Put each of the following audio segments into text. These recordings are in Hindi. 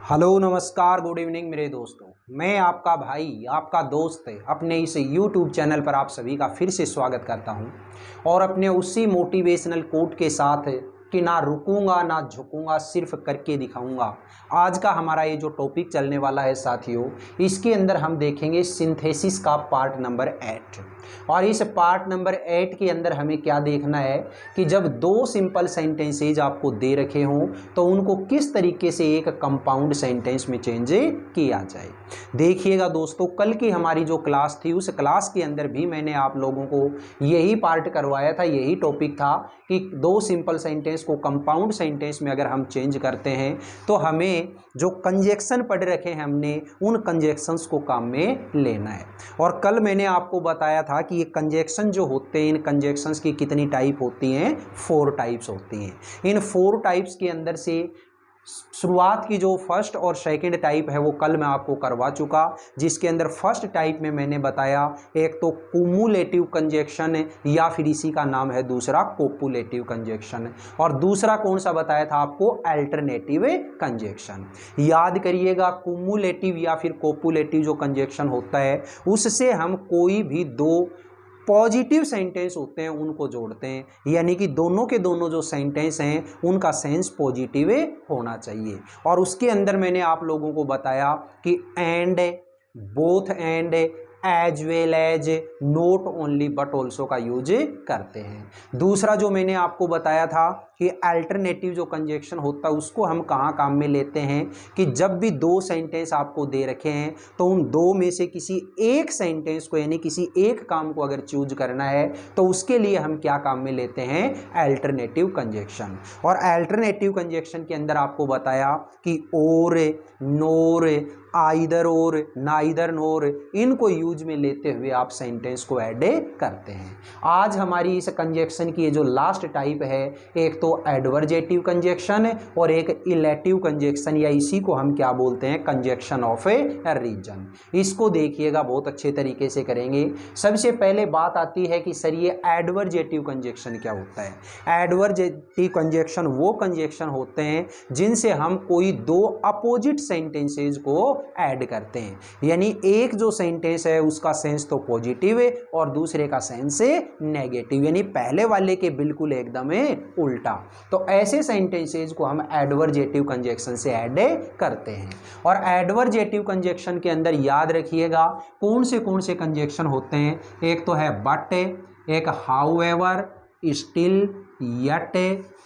हेलो नमस्कार गुड इवनिंग मेरे दोस्तों। मैं आपका भाई आपका दोस्त अपने इस YouTube चैनल पर आप सभी का फिर से स्वागत करता हूं और अपने उसी मोटिवेशनल कोट के साथ कि ना रुकूंगा ना झुकूंगा सिर्फ करके दिखाऊंगा। आज का हमारा ये जो टॉपिक चलने वाला है साथियों, इसके अंदर हम देखेंगे सिंथेसिस का पार्ट नंबर 8। और इस पार्ट नंबर 8 के अंदर हमें क्या देखना है कि जब दो सिंपल सेंटेंसेज आपको दे रखे हों तो उनको किस तरीके से एक कंपाउंड सेंटेंस में चेंज किया जाए। देखिएगा दोस्तों, कल की हमारी जो क्लास थी उस क्लास के अंदर भी मैंने आप लोगों को यही पार्ट करवाया था, यही टॉपिक था कि दो सिंपल सेंटेंस को कंपाउंड सेंटेंस में अगर हम चेंज करते हैं तो हमें जो कंजक्शन पढ़ रखे हैं हमने उन कंजक्शंस को काम में लेना है। और कल मैंने आपको बताया था कि ये कंजक्शन जो होते हैं, इन कंजक्शंस की कितनी टाइप होती हैं, 4 टाइप्स होती हैं। इन 4 टाइप्स के अंदर से शुरुआत की जो फर्स्ट और सेकंड टाइप है वो कल मैं आपको करवा चुका, जिसके अंदर फर्स्ट टाइप में मैंने बताया एक तो कुमुलेटिव कंजक्शन या फिर इसी का नाम है दूसरा कोपुलेटिव कंजक्शन, और दूसरा कौन सा बताया था आपको, अल्टरनेटिव कंजक्शन। याद करिएगा, कुमुलेटिव या फिर कोपुलेटिव जो कंजक्शन होता है उससे हम कोई भी दो पॉजिटिव सेंटेंस होते हैं उनको जोड़ते हैं, यानी कि दोनों के दोनों जो सेंटेंस हैं उनका सेंस पॉजिटिव होना चाहिए। और उसके अंदर मैंने आप लोगों को बताया कि and, both and, as well as, not only but also का यूज करते हैं। दूसरा जो मैंने आपको बताया था कि अल्टरनेटिव जो कंजक्शन होता है उसको हम कहाँ काम में लेते हैं कि जब भी दो सेंटेंस आपको दे रखे हैं तो उन दो में से किसी एक सेंटेंस को यानी किसी एक काम को अगर चूज करना है तो उसके लिए हम क्या काम में लेते हैं, अल्टरनेटिव कंजक्शन। और अल्टरनेटिव कंजक्शन के अंदर आपको बताया कि और, नोर, आइदर और, नाइदर नोर, इनको यूज में लेते हुए आप सेंटेंस को ऐड करते हैं। आज हमारी इस कंजक्शन की जो लास्ट टाइप है, एक तो एडवर्जेटिव कंजक्शन और एक इलेटिव कंजक्शन, या इसी को हम क्या बोलते हैं, कंजक्शन ऑफ ए रीजन। इसको देखिएगा बहुत अच्छे तरीके से करेंगे। सबसे पहले बात आती है कि सर ये एडवर्जेटिव कंजक्शन क्या होता है। एडवर्जेटिव कंजक्शन वो कंजक्शन होते हैं जिनसे हम कोई दो अपोजिट सेंटेंसेज को ऐड करते हैं, यानी एक जो सेंटेंस है उसका सेंस तो पॉजिटिव है और दूसरे का सेंस है नेगेटिव, यानी पहले वाले के बिल्कुल एकदम उल्टा। तो ऐसे सेंटेंसेज को हम एडवर्जेटिव कंजक्शन से ऐड करते हैं। और एडवर्जेटिव कंजक्शन के अंदर याद रखिएगा कौन से कंजक्शन होते हैं, एक तो है बट, एक however, still, yet,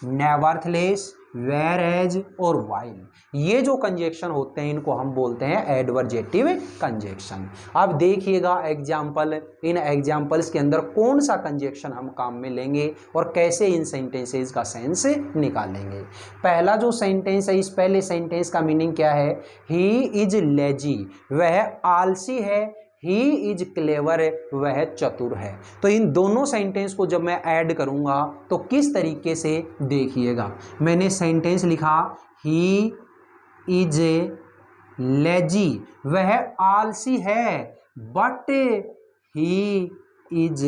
nevertheless, whereas और वाइल। ये जो कंजक्शन होते हैं इनको हम बोलते हैं एडवर्जेटिव कंजक्शन। अब देखिएगा एग्जाम्पल, इन एग्जाम्पल्स के अंदर कौन सा कंजक्शन हम काम में लेंगे और कैसे इन सेंटेंसेस का सेंस निकालेंगे। पहला जो सेंटेंस है, इस पहले सेंटेंस का मीनिंग क्या है, ही इज लेजी, वह आलसी है, ही इज क्लेवर, वह चतुर है। तो इन दोनों सेंटेंस को जब मैं ऐड करूंगा तो किस तरीके से, देखिएगा मैंने सेंटेंस लिखा ही इज लेजी, वह आलसी है, बट ही इज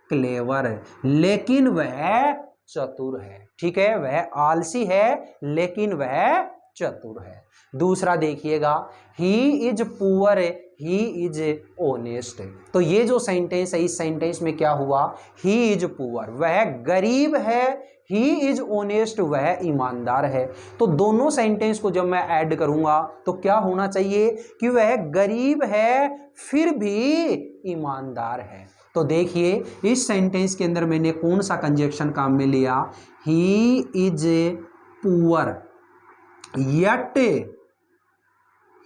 क्लेवर, लेकिन वह चतुर है। ठीक है, वह आलसी है लेकिन वह चतुर है। दूसरा देखिएगा, he is poor, he is honest. तो ये जो सेंटेंस है इस सेंटेंस में क्या हुआ, ही इज पुअर, वह गरीब है, ही इज ऑनेस्ट, वह ईमानदार है। तो दोनों सेंटेंस को जब मैं ऐड करूंगा तो क्या होना चाहिए कि वह गरीब है फिर भी ईमानदार है। तो देखिए इस सेंटेंस के अंदर मैंने कौन सा कंजक्शन काम में लिया, he is poor yet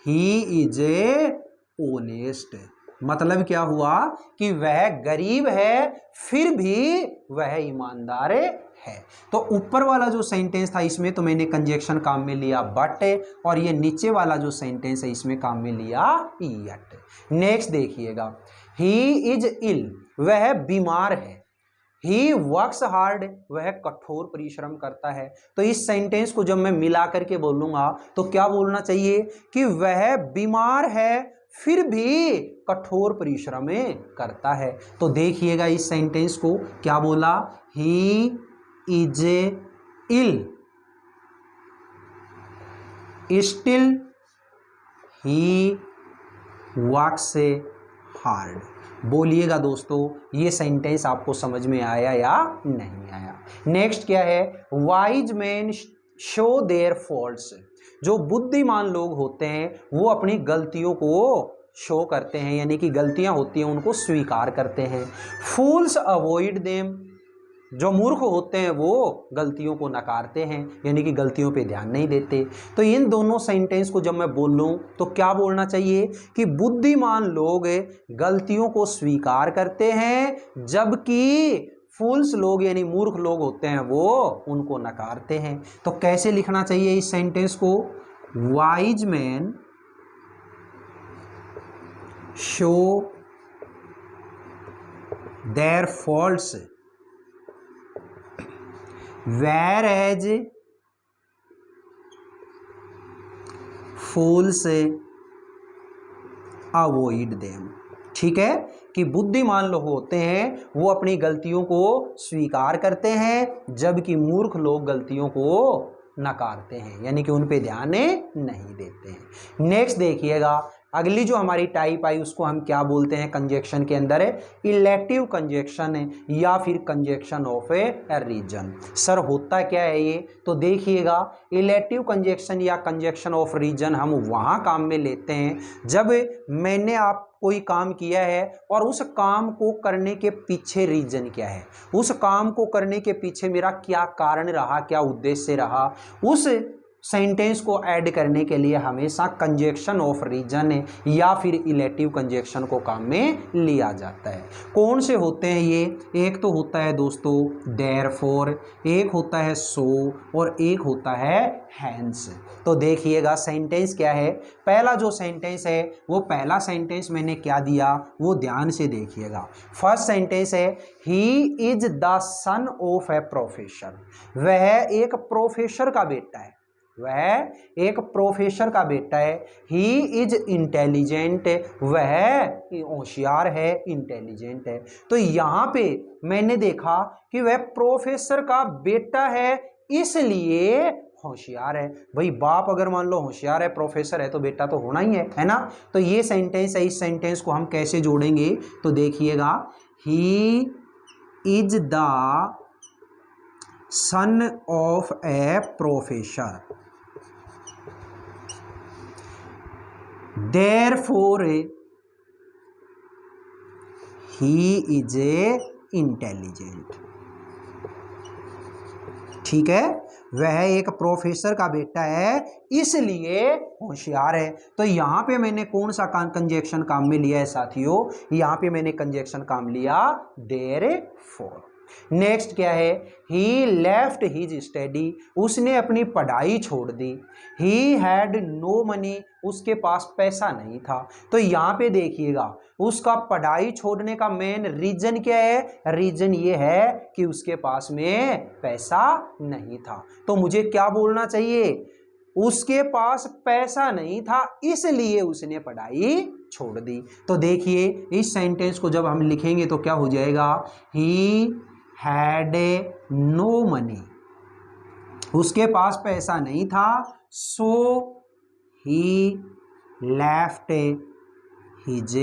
he is honest. मतलब क्या हुआ कि वह गरीब है फिर भी वह ईमानदार है। तो ऊपर वाला जो सेंटेंस था इसमें तो मैंने कंजक्शन काम में लिया बट, और ये नीचे वाला जो सेंटेंस है इसमें काम में लिया यट। नेक्स्ट देखिएगा, ही इज इल, वह बीमार है, ही वर्क्स हार्ड, वह कठोर परिश्रम करता है। तो इस सेंटेंस को जब मैं मिला करके बोलूंगा तो क्या बोलना चाहिए कि वह बीमार है फिर भी कठोर परिश्रम करता है। तो देखिएगा इस सेंटेंस को क्या बोला, he is ill, still he works hard. बोलिएगा दोस्तों, ये सेंटेंस आपको समझ में आया या नहीं आया। नेक्स्ट क्या है, wise man show their faults. जो बुद्धिमान लोग होते हैं वो अपनी गलतियों को शो करते हैं, यानी कि गलतियां होती हैं उनको स्वीकार करते हैं। फूल्स अवॉइड देम। जो मूर्ख होते हैं वो गलतियों को नकारते हैं, यानी कि गलतियों पे ध्यान नहीं देते। तो इन दोनों सेंटेंस को जब मैं बोल लूँ तो क्या बोलना चाहिए कि बुद्धिमान लोग गलतियों को स्वीकार करते हैं, जबकि फूल्स लोग यानी मूर्ख लोग होते हैं वो उनको नकारते हैं। तो कैसे लिखना चाहिए इस सेंटेंस को, wise man show their faults whereas fools avoid them। ठीक है, कि बुद्धिमान लोग होते हैं वो अपनी गलतियों को स्वीकार करते हैं, जबकि मूर्ख लोग गलतियों को नकारते हैं, यानी कि उन पे ध्यान नहीं देते हैं। नेक्स्ट देखिएगा, अगली जो हमारी टाइप आई उसको हम क्या बोलते हैं कंजक्शन के अंदर, इलेक्टिव कंजक्शन या फिर conjunction of a reason. Sir होता क्या है ये, तो देखिएगा, इलेक्टिव कंजक्शन या कंजक्शन ऑफ रीजन हम वहाँ काम में लेते हैं जब मैंने आप कोई काम किया है और उस काम को करने के पीछे रीजन क्या है, उस काम को करने के पीछे मेरा क्या कारण रहा, क्या उद्देश्य रहा, उस सेंटेंस को ऐड करने के लिए हमेशा कंजक्शन ऑफ रीजन या फिर इलेक्टिव कंजक्शन को काम में लिया जाता है। कौन से होते हैं ये, एक तो होता है दोस्तों देयरफॉर, एक होता है सो और एक होता है हैंस। तो देखिएगा सेंटेंस क्या है, पहला जो सेंटेंस है वो पहला सेंटेंस मैंने क्या दिया वो ध्यान से देखिएगा। फर्स्ट सेंटेंस है he is the son of A professor. वह एक प्रोफेसर का बेटा है, वह एक प्रोफेसर का बेटा है। ही इज इंटेलिजेंट, वह होशियार है, इंटेलिजेंट है। तो यहाँ पे मैंने देखा कि वह प्रोफेसर का बेटा है इसलिए होशियार है। भाई बाप अगर मान लो होशियार है, प्रोफेसर है, तो बेटा तो होना ही है ना। तो ये सेंटेंस है, इस सेंटेंस को हम कैसे जोड़ेंगे तो देखिएगा, he is the son of A professor, therefore he is intelligent। ठीक है, वह एक प्रोफेसर का बेटा है इसलिए होशियार है। तो यहाँ पे मैंने कौन सा कंजक्शन काम में लिया है साथियों, यहाँ पे मैंने कंजक्शन काम लिया therefore। नेक्स्ट क्या है, ही लेफ्ट हिज स्टडी, उसने अपनी पढ़ाई छोड़ दी। ही हैड नो मनी, उसके पास पैसा नहीं था। तो यहाँ पे देखिएगा उसका पढ़ाई छोड़ने का मेन रीजन क्या है, रीजन ये है कि उसके पास में पैसा नहीं था। तो मुझे क्या बोलना चाहिए, उसके पास पैसा नहीं था इसलिए उसने पढ़ाई छोड़ दी। तो देखिए इस सेंटेंस को जब हम लिखेंगे तो क्या हो जाएगा, ही हैड नो मनी, उसके पास पैसा नहीं था, सो ही लेफ्ट हिज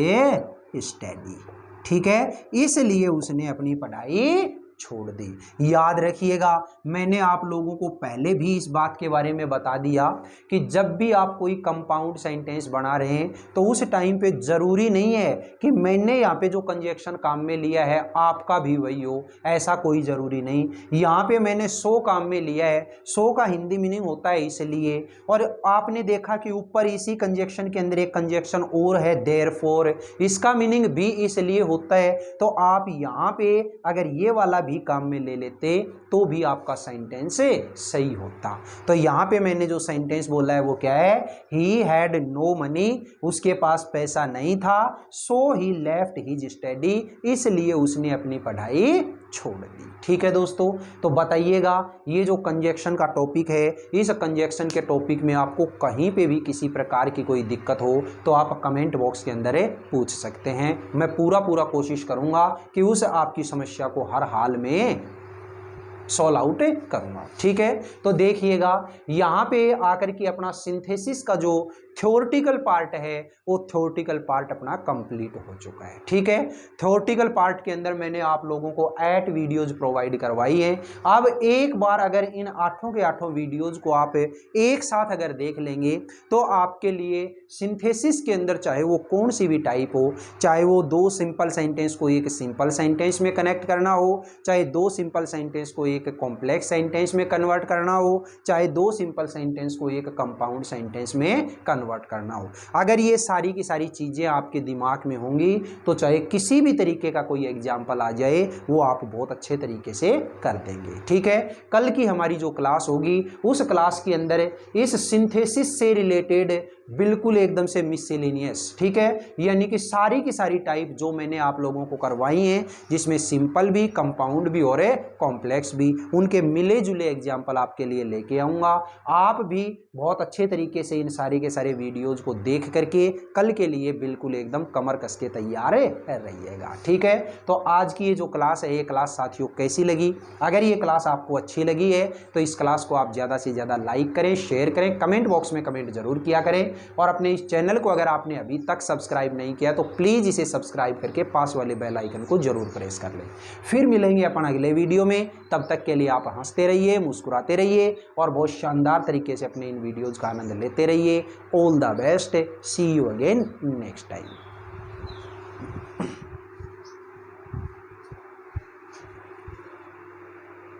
स्टडी। ठीक है, इसलिए उसने अपनी पढ़ाई छोड़ दी। याद रखिएगा मैंने आप लोगों को पहले भी इस बात के बारे में बता दिया कि जब भी आप कोई कंपाउंड सेंटेंस बना रहे हैं तो उस टाइम पे ज़रूरी नहीं है कि मैंने यहाँ पे जो कंजक्शन काम में लिया है आपका भी वही हो, ऐसा कोई ज़रूरी नहीं। यहाँ पे मैंने सो काम में लिया है, सो का हिंदी मीनिंग होता है इसलिए, और आपने देखा कि ऊपर इसी कंजक्शन के अंदर एक कंजक्शन और है देयरफॉर, इसका मीनिंग भी इसलिए होता है। तो आप यहाँ पे अगर ये वाला भी काम में ले लेते तो भी आपका सेंटेंस सही होता। तो यहाँ पे मैंने जो सेंटेंस बोला है वो क्या है, ही हैड नो मनी, उसके पास पैसा नहीं था, सो ही लेफ्ट हिज स्टडी, इसलिए उसने अपनी पढ़ाई छोड़ दी। ठीक है दोस्तों, तो बताइएगा ये जो कंजक्शन का टॉपिक है, इस कंजक्शन के टॉपिक में आपको कहीं पे भी किसी प्रकार की कोई दिक्कत हो तो आप कमेंट बॉक्स के अंदर पूछ सकते हैं। मैं पूरा कोशिश करूंगा कि उस आपकी समस्या को हर हाल में सॉल्व आउट करूँगा। ठीक है, तो देखिएगा यहाँ पे आकर के अपना सिंथेसिस का जो थ्योरेटिकल पार्ट है वो थ्योरेटिकल पार्ट अपना कंप्लीट हो चुका है। ठीक है, थ्योरेटिकल पार्ट के अंदर मैंने आप लोगों को 8 वीडियोज प्रोवाइड करवाई है। अब एक बार अगर इन 8 के 8 वीडियोज को आप एक साथ अगर देख लेंगे तो आपके लिए सिंथेसिस के अंदर चाहे वो कौन सी भी टाइप हो, चाहे वो 2 सिंपल सेंटेंस को एक सिंपल सेंटेंस में कनेक्ट करना हो, चाहे 2 सिंपल सेंटेंस को एक कॉम्प्लेक्स सेंटेंस में कन्वर्ट करना हो, चाहे 2 सिंपल सेंटेंस को एक कंपाउंड सेंटेंस में कन्वर्ट करना हो, अगर ये सारी की सारी चीज़ें आपके दिमाग में होंगी तो चाहे किसी भी तरीके का कोई एग्जाम्पल आ जाए वो आप बहुत अच्छे तरीके से कर देंगे। ठीक है, कल की हमारी जो क्लास होगी उस क्लास के अंदर इस सिंथेसिस से रिलेटेड बिल्कुल एकदम से मिससेलेनियस, ठीक है, यानी कि सारी की सारी टाइप जो मैंने आप लोगों को करवाई हैं, जिसमें सिंपल भी, कंपाउंड भी और कॉम्प्लेक्स भी, उनके मिले जुले एग्जाम्पल आपके लिए लेके आऊँगा। आप भी बहुत अच्छे तरीके से इन सारे के सारे वीडियोज को देख करके कल के लिए बिल्कुल एकदम कमर कस के तैयार रहिएगा। ठीक है, तो आज की ये जो क्लास है ये क्लास साथियों कैसी लगी? अगर ये क्लास आपको अच्छी लगी है तो इस क्लास को आप ज़्यादा से ज़्यादा लाइक करें, शेयर करें, कमेंट बॉक्स में कमेंट जरूर किया करें और अपने इस चैनल को अगर आपने अभी तक सब्सक्राइब नहीं किया तो प्लीज़ इसे सब्सक्राइब करके पास वाले बेल आइकन को जरूर प्रेस कर लें। फिर मिलेंगे अपन अगले वीडियो में, तब तक के लिए आप हंसते रहिए, मुस्कुराते रहिए और बहुत शानदार तरीके से अपने इन वीडियोज़ का आनंद लेते रहिए। All the best, see you again next time.